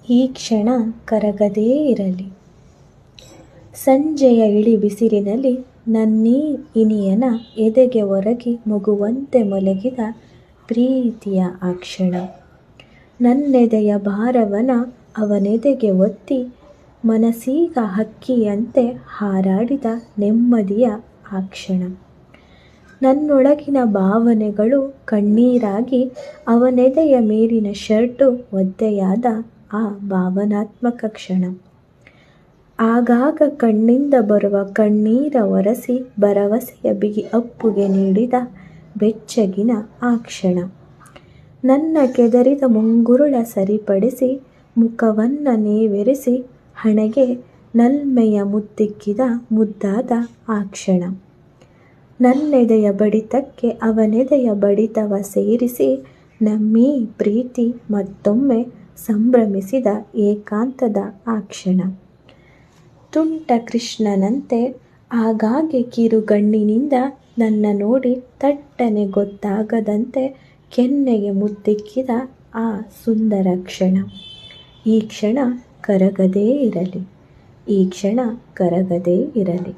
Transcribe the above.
ಈ ಕ್ಷಣ ಕರಗದೇ ಇರಲಿ. ಸಂಜೆಯ ಇಳಿ ಬಿಸಿಲಿನಲ್ಲಿ ನನ್ನೀ ಇನಿಯನ ಎದೆಗೆ ಒರಗಿ ಮಗುವಂತೆ ಮಲಗಿದ ಪ್ರೀತಿಯ ಆ ಕ್ಷಣ. ನನ್ನೆದೆಯ ಭಾರವನ ಅವನೆದೆಗೆ ಒತ್ತಿ ಮನಸ್ಸೀಗ ಹಕ್ಕಿಯಂತೆ ಹಾರಾಡಿದ ನೆಮ್ಮದಿಯ ಆ ಕ್ಷಣ. ನನ್ನೊಳಗಿನ ಭಾವನೆಗಳು ಕಣ್ಣೀರಾಗಿ ಅವನೆದೆಯ ಮೇಲಿನ ಶರ್ಟು ಒದ್ದೆಯಾದ ಆ ಭಾವನಾತ್ಮಕ ಕ್ಷಣ. ಆಗಾಗ ಕಣ್ಣಿಂದ ಬರುವ ಕಣ್ಣೀರ ಒರೆಸಿ ಭರವಸೆಯ ಬಿಗಿ ಅಪ್ಪುಗೆ ನೀಡಿದ ಬೆಚ್ಚಗಿನ ಆ ಕ್ಷಣ. ನನ್ನ ಕೆದರಿದ ಮುಂಗುರುಳ ಸರಿಪಡಿಸಿ ಮುಖವನ್ನ ನೇವರಿಸಿ ಹಣೆಗೆ ನಲ್ಮೆಯ ಮುದ್ದಿಕ್ಕಿದ ಮುದ್ದಾದ ಆ ಕ್ಷಣ. ನನ್ನೆದೆಯ ಬಡಿತಕ್ಕೆ ಅವನೆದೆಯ ಬಡಿತವ ಸೇರಿಸಿ ನಮ್ಮೀ ಪ್ರೀತಿ ಮತ್ತೊಮ್ಮೆ ಸಂಭ್ರಮಿಸಿದ ಏಕಾಂತದ ಆ ಕ್ಷಣ. ತುಂಟ ಕೃಷ್ಣನಂತೆ ಆಗಾಗ್ಗೆ ಕಿರುಗಣ್ಣಿನಿಂದ ನನ್ನ ನೋಡಿ ತಟ್ಟನೆ ಗೊತ್ತಾಗದಂತೆ ಕೆನ್ನೆಗೆ ಮುದ್ದಿಕ್ಕಿದ ಆ ಸುಂದರ ಕ್ಷಣ. ಈ ಕ್ಷಣ ಕರಗದೇ ಇರಲಿ. ಈ ಕ್ಷಣ ಕರಗದೇ ಇರಲಿ.